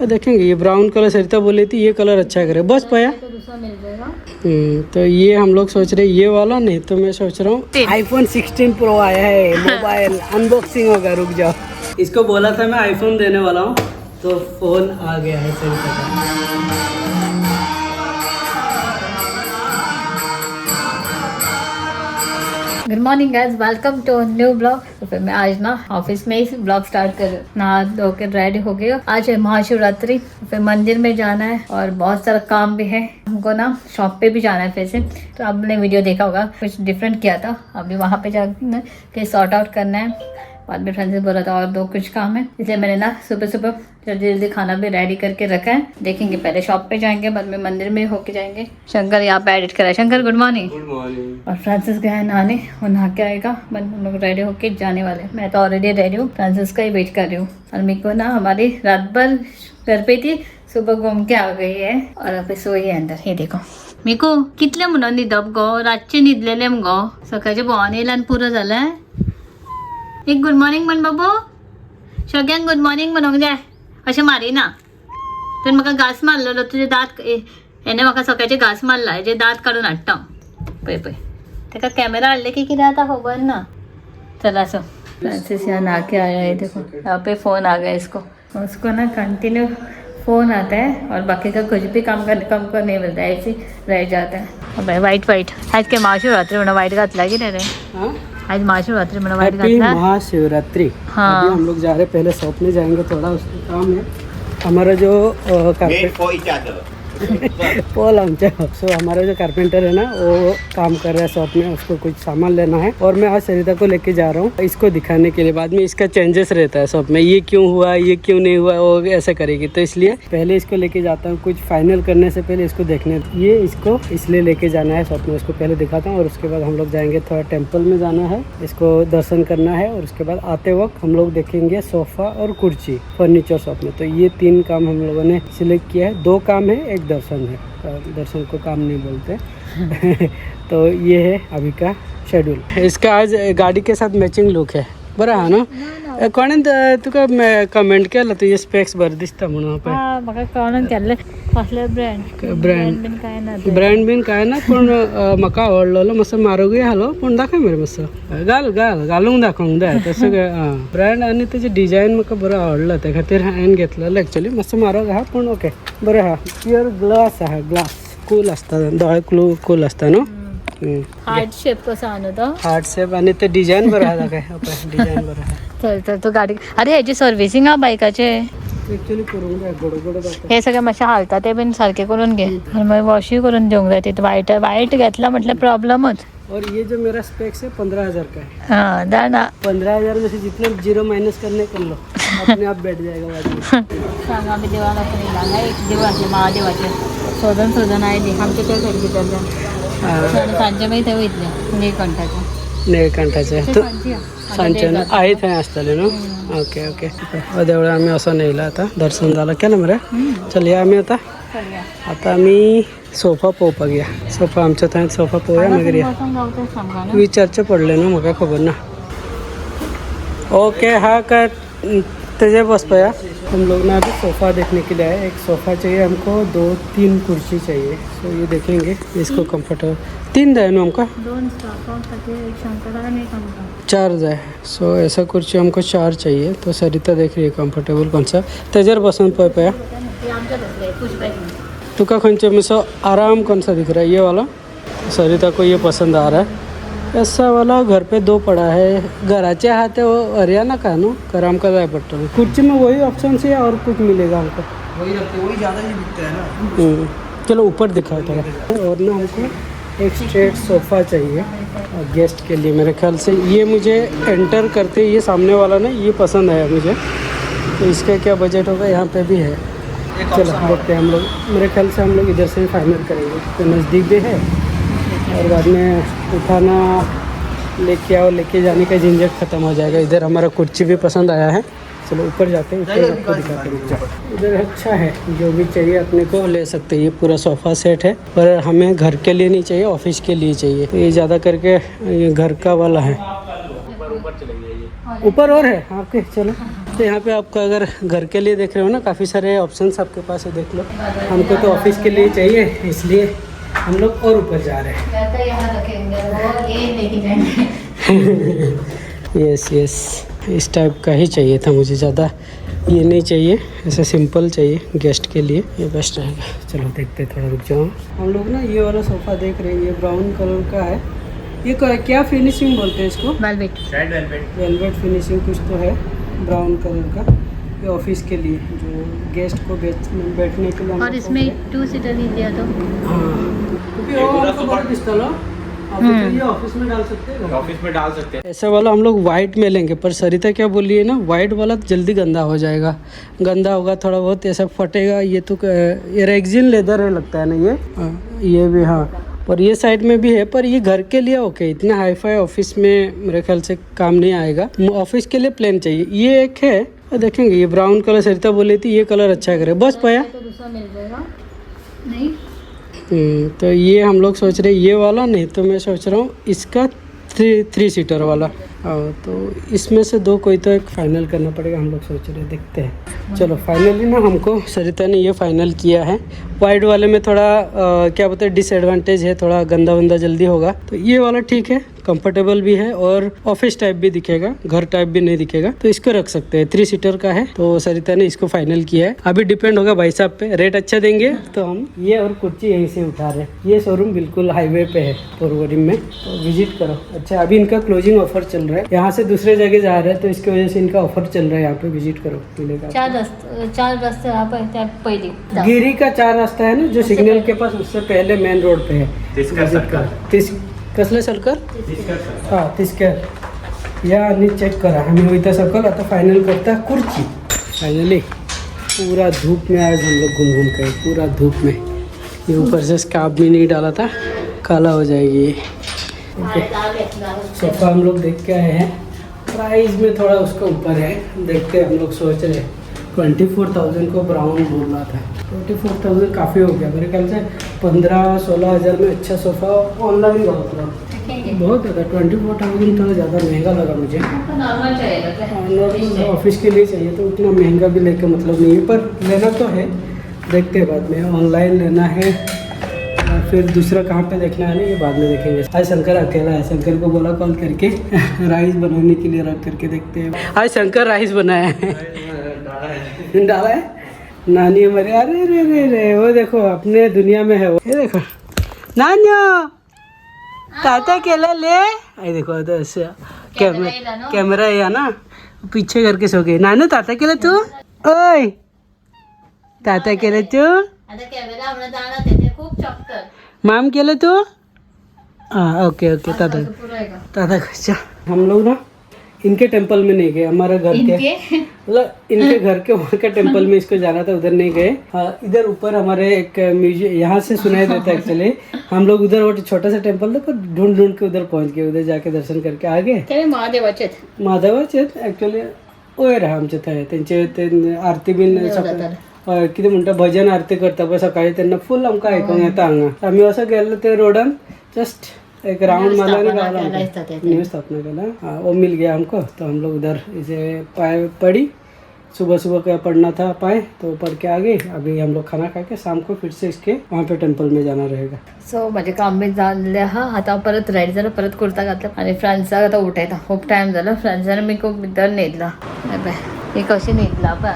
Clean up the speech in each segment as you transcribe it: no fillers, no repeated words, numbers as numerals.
देखेंगे। ये brown colour सरिता बोली थी ये कलर अच्छा करे, बस पाया तो दूसरा मिल जाएगा। तो ये हम लोग सोच रहे ये वाला, नहीं तो मैं सोच रहा हूँ आईफोन 16 प्रो आया है, मोबाइल अनबॉक्सिंग होगा, रुक जाओ। इसको बोला था मैं आईफोन देने वाला हूँ, तो फोन आ गया है सरिता का। Good morning guys, welcome to new blog. तो फिर मैं आज ना ऑफिस में ही ब्लॉग स्टार्ट कर, नहा धो के रेडी हो गई। आज है महाशिवरात्रि, फिर मंदिर में जाना है और बहुत सारा काम भी है हमको ना, शॉप पे भी जाना है फिर से। तो आपने वीडियो देखा होगा, कुछ डिफरेंट किया था, अभी वहाँ पे जाके सॉर्ट आउट करना है। बाद में फ्रेंड से बोला था और दो कुछ काम है, इसलिए मैंने ना सुबह सुबह जल्दी जल्दी खाना भी रेडी करके रखा है। देखेंगे, पहले शॉप पे जाएंगे, बाद में मंदिर में होके जाएंगे। शंकर यहाँ पे एडिट करा है। Shankar good morning. Good morning. और फ्रांसिस गया है नहाने, वो नहा के आएगा, हम लोग रेडी होके जाने वाले। मैं तो ऑलरेडी रेडी हूँ, फ्रांसिस का ही वेट कर रही हूँ। और मेरे को ना हमारी रात भर घर पे थी, सुबह घूम के आ गई है और अभी सोई है अंदर। हे देखो मिको कितले म्हणून न्हिदप गो, रातचे न्हिदलेले गो, सकाळचे भोवान येयला आनी पुरो जालें। एक गुड मॉर्निंग म्हण बाबू, सगळ्यांक गुड मॉर्निंग म्हणूंक जाय, अशें मारिना। तुवें म्हाका घास मारलेलो, तुजे दात हेणे म्हाका सकाळचे घास मारला, हेजे दात काडून हाडटा। पळय पळय, तेका कॅमेरा हाडले की कितें आता खबर ना। चला सो फ्रांसिस यहाँ नहा के आया है, देखो यहाँ पे फ़ोन आ गया इसको ना कंटिन्यू फ़ोन आता है और बाकी का कुछ भी काम करने को नहीं मिलता है, ऐसे रह जाता है। अब वाइट आज के महाशिवरात्रि म्हणून वाइट घातला की नाही रे? आज महाशिवरात्रि म्हणून वाइट घातला। महाशिवरात्रि। हाँ। अभी हम लोग जा रहे, पहले शॉप में जाएंगे, थोड़ा उसका काम है। हमारा जो पोल आमच्या, सो हमारा जो कारपेंटर है ना, वो काम कर रहा है शॉप में, उसको कुछ सामान लेना है और मैं आज सरिता को लेके जा रहा हूँ इसको दिखाने के लिए। बाद में इसका चेंजेस रहता है शॉप में, ये क्यों हुआ, ये क्यों नहीं हुआ, वो ऐसा करेगी, तो इसलिए पहले इसको लेके जाता हूँ। कुछ फाइनल करने से पहले इसको देखने, ये इसको इसलिए लेके जाना है शॉप में, उसको पहले दिखाता हूँ और उसके बाद हम लोग जाएंगे, थोड़ा टेम्पल में जाना है, इसको दर्शन करना है और उसके बाद आते वक्त हम लोग देखेंगे सोफा और कुर्सी फर्नीचर शॉप में। तो ये 3 काम हम लोगों ने सिलेक्ट किया है, 2 काम है, एक दर्शन है। दर्शन को काम नहीं बोलते। तो ये है अभी का शेड्यूल। इसका आज गाड़ी के साथ मैचिंग लुक है, बरं हा ना? कोणेन तुका कमेंट केलं तुझे स्पेक्स बरं दिसता म्हणून? म्हाका कळून केल्ले कसले ब्रँड बीन काय ना, पण म्हाका आवडलेलो मातसो म्हारगूय आसलो, पण दाखय मरे मातसो, घालूंक दाखोवंक जाय तसो ब्रँड, आणि त्याची डिझायन म्हाका बरो आवडलो, त्या खातीर हांवें घेतलेलो। एक्चुअली मातसो म्हारग आहा, पण ओके बरें आहा। प्युअर ग्लास आहा, ग्लास कूल असता, दोळे कूल असता न्हू। हार्ट शेप कसा आहा तो, हार्ट शेप, आणि ते डिझायन बरं आहा, काय डिझायन बरं आहा। चल तो गाडी, अरे ह्याची सर्व्हिसिंग हा बायकाचे एक्चुअली करून घ्या, गोड हे सगळे मातशे हालता ते बीन सारखे करून घे, आणि मग वॉशही करून देऊंक जाय। तिथे वाईट घेतला म्हटलं प्रॉब्लेमच। और ये जो मेरा स्पेक्स है 15,000 का है। हाँ दाना 15,000 में से जितना 0 माइनस करने कर लो, अपने आप बैठ जाएगा बाद में। सांगा आम्ही देवाला पण येला एक देवाचे, महादेवाचे शोधन आयली आमच्या त्या साईड भितर सांजे मागीर थंय वयतले निळकंठाचे सांजच्यान आई थंय आसतले न्हू। ओके ओके, देवळा आम्ही असं नेला, आता दर्शन झालं केलं मरे। चल या आम्ही आता आम्ही सोफा पळोवपाक या। सोफा आमच्या थंय सोफा पळोवया, मागीर या। विचारचे पडले न्हू, म्हाका खबर ना। ओके हाँ कर तेजे बस पाया। हम लोग ना अभी सोफ़ा देखने के लिए आए। एक सोफ़ा चाहिए हमको, 2-3 कुर्सी चाहिए। सो ये देखेंगे इसको कंफर्टेबल 3 जाए ना हमको, 4 जाए। सो ऐसा कुर्सी हमको 4 चाहिए। तो सरिता देख रही है कंफर्टेबल कौन सा तेजर पसंद पाया। तुका खंचे में सो आराम कौन सा दिख रहा है? ये वाला सरिता को ये पसंद आ रहा है। ऐसा वाला घर पे 2 पड़ा है, घराचे हाथ है वो हरियाणा का नो कराम का जाए पट्टा। कुर्सी में वही ऑप्शन से और कुछ मिलेगा हमको? वही ज़्यादा ही दिखता है ना। चलो ऊपर दिखाओ थोड़ा। और ना हमको एक स्ट्रेट सोफ़ा चाहिए गेस्ट के लिए। मेरे ख्याल से ये मुझे एंटर करते ये सामने वाला ना, ये पसंद आया मुझे। तो इसका क्या बजट होगा? यहाँ पे भी है। चलो देखते हैं हम लोग। मेरे ख्याल से हम लोग इधर से ही फाइनल करेंगे, तो नज़दीक भी है और बाद में उठाना लेके आओ, लेके जाने का झंझट खत्म हो जाएगा। इधर हमारा कुर्सी भी पसंद आया है। चलो ऊपर जाते हैं, ऊपर आपको दिखाते हैं। इधर अच्छा है, जो भी चाहिए अपने को ले सकते हैं। ये पूरा सोफ़ा सेट है, पर हमें घर के लिए नहीं चाहिए, ऑफिस के लिए चाहिए। तो ये ज़्यादा करके ये घर का वाला है। ऊपर और है आपके। चलो तो यहाँ पे आपका अगर घर के लिए देख रहे हो ना, काफ़ी सारे ऑप्शंस आपके पास है, देख लो। हमको तो ऑफिस के लिए चाहिए, इसलिए हम लोग और ऊपर जा रहे हैं। मैं तो यहाँ रखेंगे वो ये लेके जाएंगे। यस यस, इस टाइप का ही चाहिए था मुझे, ज़्यादा ये नहीं चाहिए, ऐसा सिंपल चाहिए गेस्ट के लिए, ये बेस्ट रहेगा। चलो देखते थोड़ा, रुक जाओ। हम लोग ना ये वाला सोफ़ा देख रहे हैं, ये ब्राउन कलर का है। ये क्या फिनिशिंग बोलते हैं इसको? वेलवेट। वेलवेट फिनिशिंग कुछ तो है, ब्राउन कलर का। ये ऑफिस के लिए, जो गेस्ट को बैठने के लिए। और इसमें 2 सीटर ही दिया तो। हाँ, क्योंकि वो आपको बड़ा दिखता लो, आप ये ऑफिस में डाल सकते हैं, ऑफिस में डाल सकते हैं। ऐसा वाला हम लोग वाइट में लेंगे, पर सरिता क्या बोली है ना, वाइट वाला जल्दी गंदा हो जाएगा, गंदा होगा थोड़ा बहुत, ऐसा फटेगा। ये तो ये रेक्सिन लेदर है लगता है ना ये भी। हाँ, और ये साइड में भी है, पर ये घर के लिए ओके, इतना हाई फाई ऑफिस में मेरे ख्याल से काम नहीं आएगा। ऑफिस के लिए प्लेन चाहिए। ये एक है, देखेंगे, ये ब्राउन कलर सरिता बोली थी, ये कलर अच्छा करे, बस पाया तो दूसरा मिल जाएगा नहीं। तो ये हम लोग सोच रहे ये वाला, नहीं तो मैं सोच रहा हूँ इसका 3 सीटर वाला। तो इसमें से 2 कोई तो एक फाइनल करना पड़ेगा, हम लोग सोच रहे, देखते हैं। चलो फाइनली ना हमको सरिता ने ये फाइनल किया है। वाइट वाले में थोड़ा क्या बोलते हैं, डिसएडवांटेज है, थोड़ा गंदा वंदा जल्दी होगा। तो ये वाला ठीक है, कंफर्टेबल भी है और ऑफिस टाइप भी दिखेगा, घर टाइप भी नहीं दिखेगा, तो इसको रख सकते हैं। 3 सीटर का है, तो सरिता ने इसको फाइनल किया है। अभी डिपेंड होगा भाई साहब पे, रेट अच्छा देंगे तो हम ये और कुर्सी यहीं से उठा रहे हैं। ये शोरूम बिल्कुल हाईवे पे है पोरवोरी में, तो विजिट करो। अच्छा, अभी इनका क्लोजिंग ऑफर चल रहा है, यहाँ से दूसरे जगह जा रहे हैं, तो इसकी वजह से इनका ऑफर चल रहा है, यहाँ पे विजिट करो, मिलेगा। 4 रस्ते यहाँ पर त्या पहिली गिरी का 4 रास्ता है ना, जो सिग्नल के पास, उससे पहले मेन रोड पे है। कसले सर्कल? हां, तिसकर या आणि चेक करा, आम्ही वैता सर्कल आता फाइनल करता कुर्सी। फाइनली पूरा धूप में आज हम लोग घूम के, पूरा धूप में। ये ऊपर से स्कार्फ भी नहीं डाला था, काला हो जाएगी ये। सोफा हम लोग देख के आए हैं, प्राइस में थोड़ा उसका ऊपर है, देखते हैं। हम लोग सोच रहे 24,000 को ब्राउन बोल रहा था, 24,000 काफ़ी हो गया मेरे ख्याल से। 15-16 हज़ार में अच्छा सोफ़ा ऑनलाइन बहुत ज़्यादा। 24,000 थोड़ा ज़्यादा महंगा लगा मुझे। नॉर्मल चाहिए, ऑफिस के लिए चाहिए, तो उतना महंगा भी लेके मतलब नहीं है, पर लेना तो है, देखते हैं बाद में। ऑनलाइन लेना है, फिर दूसरा कहाँ पे देखना है ना, ये बाद में देखेंगे। आज शंकर अकेला है, शंकर को बोला कॉल करके राइस बनाने के लिए, रख करके देखते हैं। आज शंकर राइस बनाया है, डाला है नानी हमारे। अरे रे रे रे, वो देखो अपने दुनिया में है वो, ये देखो नानियो ताता केला ले। आई देखो, तो ऐसे कैमरा है ना, पीछे करके सो गए। नानू ताता केला तू, ओय ताता केला तू, आता कॅमेरा हमने जाना ते खूप चॉककर माम केलं तू। हाँ ओके ओके, दादा दादा अच्छा। हम लोग ना इनके टेंपल में नहीं गए, हमारा घर के मतलब इनके घर के वहाँ का टेंपल में इसको जाना था, उधर नहीं गए। हाँ, इधर ऊपर हमारे एक म्यूजियम, यहाँ से सुनाई देता है एक्चुअली। हम लोग उधर वो छोटा सा टेंपल था, पर ढूंढ ढूंढ के उधर पहुँच गए, उधर जाके दर्शन करके आ गए। महादेवाचे ॲक्च्युली वयर आमचे थंय, त्यांचे ते आरती बीन किती म्हणटा भजन आरती करता पळय सकाळी, त्यांना फुल आमकां आयकूंक येता हांगा। आमी असं गेल्लो ते रोडान, जस्ट एक राउंड मारला आणि गावला, न्यू स्थापना केला। हाँ, वो मिल गया हमको, तो हम लोग उधर इसे पाए पड़ी, सुबह सुबह का पढ़ना था पाए, तो पढ़ के आ गए। अभी हम लोग खाना खा के शाम को फिर से इसके वहाँ पे टेम्पल में जाना रहेगा। सो माझे काम बी झाले हा, आता परत राईड झालं, परत कुर्ता घातला आणि फ्रान्सचा आता उठायचा खूप टाइम झाला। फ्रान्सने मी खूप दर नेदला, हे कशी नेदला पण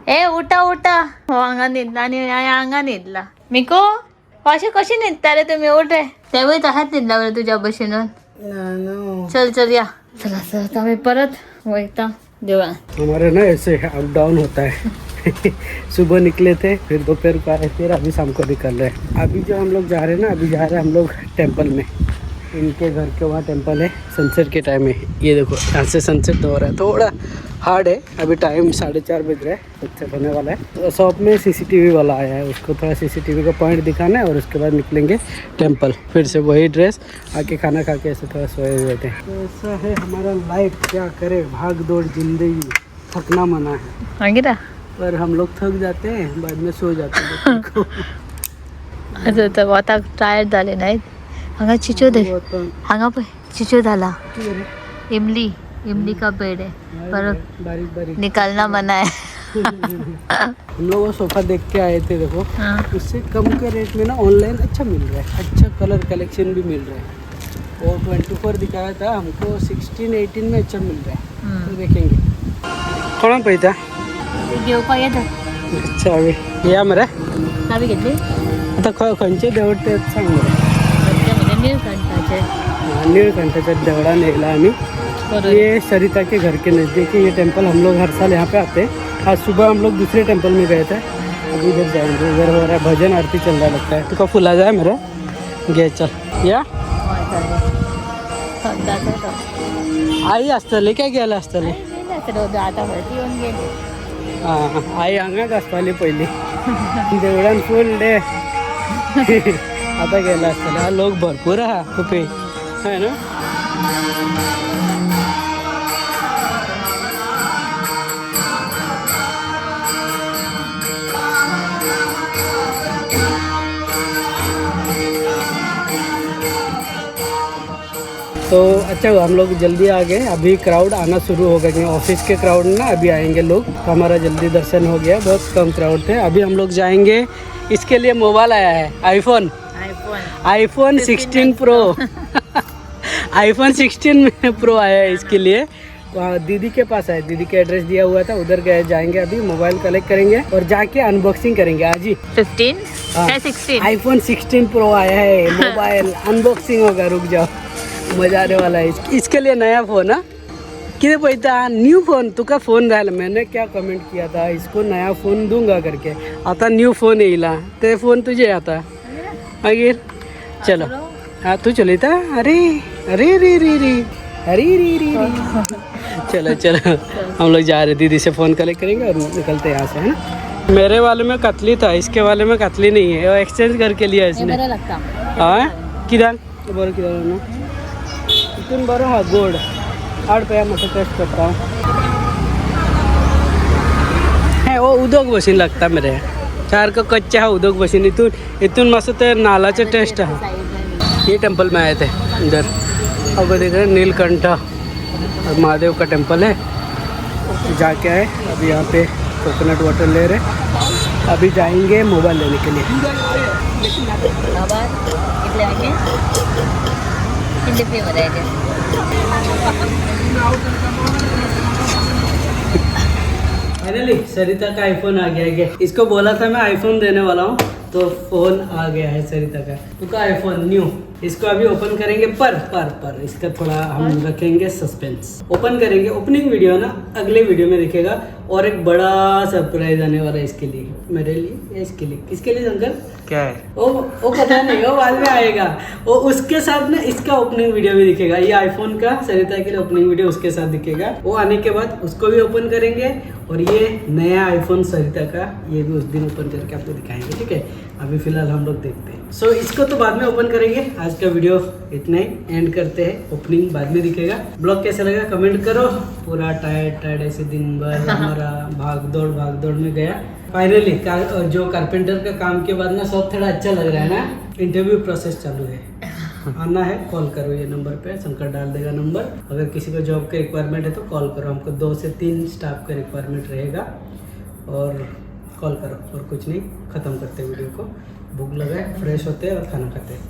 ए उठा उठा, हो अंगा नेदला आणि अंगा नेदला। मिको अशी कशी नेदता रे तुम्ही, उठ रे। त्यावेळी तसाच नेदला बरं तुझ्या बशीनं। चल चल या, चला सर आता मी परत वैता देवा। हमारे ना ऐसे अप डाउन होता है सुबह निकले थे, फिर दोपहर को आए, फिर अभी शाम को निकल रहे हैं। अभी जो हम लोग जा रहे हैं ना, अभी जा रहे हैं हम लोग टेंपल में, इनके घर के वहाँ टेंपल है। सनसेट के टाइम में ये देखो, यहाँ से सनसेट हो रहा है, थोड़ा हार्ड है। अभी टाइम 4:30 बज रहा है, सनसेट होने वाला है। तो शॉप में CCTV वाला आया है, उसको थोड़ा CCTV का पॉइंट दिखाना है, और उसके बाद निकलेंगे टेंपल। फिर से वही ड्रेस, आके खाना खा के ऐसे थोड़ा सोए हुए थे। तो ऐसा है हमारा लाइफ, क्या करे, भाग दौड़ जिंदगी, थकना मना है। आगे ना पर हम लोग थक जाते हैं, बाद में सो जाते हैं। आता तर आता टायर्ड झाले नाहीत। हांगा चिचो दे, हांगा पळय चिचो झाला, इमली इमली का पेड़ है पर बारीक बारीक निकालना मना है। हम लोग वो सोफा देख के आए थे, देखो हाँ। उससे कम के रेट में ना ऑनलाइन अच्छा मिल रहा है, अच्छा कलर कलेक्शन भी मिल रहा है। वो 24 दिखाया था हमको, 16-18 में अच्छा मिल रहा है, तो देखेंगे कोणा पैसा घेवपा येता अच्छा अभी या मरे चावी घेतली आता खंयचे देवड ते सांग मरे. म्हणजे नीलकंठाचे नीलकंठाचा देवड़ा नेला आम्ही. ये सरिता के घर के नज़दीक है ये टेंपल, हम लोग हर साल यहाँ पे आते हैं। आज सुबह हम लोग दूसरे टेंपल में गए थे, अभी इधर जाएंगे, इधर हो रहा है भजन आरती चल रहा लगता है। तो का फुला जाए मेरा गे चल या आई असतले काय गेलं असतले आता वरती येऊन गेले. हां आई अंगाक असताली पहिली देवळान फुल डे आता गेला असतले. हा लोक भरपूर हा खूप आहे ना. तो अच्छा हम लोग जल्दी आ गए, अभी क्राउड आना शुरू हो गया क्योंकि ऑफिस के क्राउड ना अभी आएंगे लोग, तो हमारा जल्दी दर्शन हो गया, बहुत कम क्राउड थे। अभी हम लोग जाएंगे, इसके लिए मोबाइल आया है आईफोन 16 प्रो आईफोन 16 प्रो आया है इसके लिए। वहाँ दीदी के पास है, दीदी के एड्रेस दिया हुआ था, उधर गए जाएंगे, अभी मोबाइल कलेक्ट करेंगे और जाके अनबॉक्सिंग करेंगे आज ही। 15 है 16 आईफोन 16 प्रो आया है, मोबाइल अनबॉक्सिंग होगा, रुक जाओ मजा आने वाला है। इसके लिए नया फ़ोन है कितने पैसा न्यू फ़ोन तुका फ़ोन राहिला, मैंने क्या कमेंट किया था इसको नया फ़ोन दूंगा करके, आता न्यू फ़ोन येईला ते फ़ोन तुझे आता मागीर चलो हाँ तू चली था अरे अरे रे रे रे अरे रे रे रे चलो चलो हम लोग जा रहे, दीदी से फ़ोन कलेक्ट करेंगे और निकलते यहाँ से, है ना। मेरे वाले में कतली था, इसके वाले में कतली नहीं है, वो एक्सचेंज करके लिया इसने। हाँ किधर बरं किधर ना इथून बरं हा गोड 8 रुपया मस्त टेस्ट करता है वो उदोग बशीन लागता मेरे सारखं कच्चे हा उदोग बशीन इथून मस्त ते नालाचे टेस्ट है। ये टेंपल में आए थे इधर, अब देख रहे नीलकंठ और महादेव का टेंपल है, जाके आए अभी यहाँ पे कोकोनट वाटर ले रहे, अभी जाएंगे मोबाइल लेने के लिए। फाइनली सरिता का आईफोन आ गया है, इसको बोला था मैं आईफोन देने वाला हूँ, तो फोन आ गया है सरिता का, उसका आईफोन न्यू। इसको अभी ओपन करेंगे पर इसका थोड़ा हम रखेंगे सस्पेंस, ओपन करेंगे, ओपनिंग वीडियो ना अगले वीडियो में दिखेगा, और एक बड़ा सरप्राइज आने वाला है इसके लिए, मेरे लिए, इसके लिए, किसके लिए शंकर क्या है वो पता नहीं, वो बाद में आएगा, वो उसके साथ ना इसका ओपनिंग वीडियो भी दिखेगा, ये आईफोन का सरिता के लिए ओपनिंग वीडियो उसके साथ दिखेगा, वो आने के बाद उसको भी ओपन करेंगे, और ये नया आईफोन सरिता का ये भी उस दिन ओपन करके आपको दिखाएंगे, ठीक है। अभी फिलहाल हम लोग देखते हैं, सो इसको तो बाद में ओपन करेंगे, आज का वीडियो इतना ही एंड करते हैं, ओपनिंग बाद में दिखेगा। ब्लॉग कैसा लगा कमेंट करो, पूरा टायर्ड ऐसे दिन भर हमारा भाग दौड़ में गया। फाइनली जो कारपेंटर का काम के बाद ना सब थोड़ा अच्छा लग रहा है ना, इंटरव्यू प्रोसेस चालू है, आना है कॉल करो, ये नंबर पे शंकर डाल देगा नंबर, अगर किसी को जॉब का रिक्वायरमेंट है तो कॉल करो, हमको 2 से 3 स्टाफ का रिक्वायरमेंट रहेगा, और कॉल करो, और कुछ नहीं, ख़त्म करते वीडियो को, भूख लगा है, फ्रेश होते हैं और खाना खाते हैं।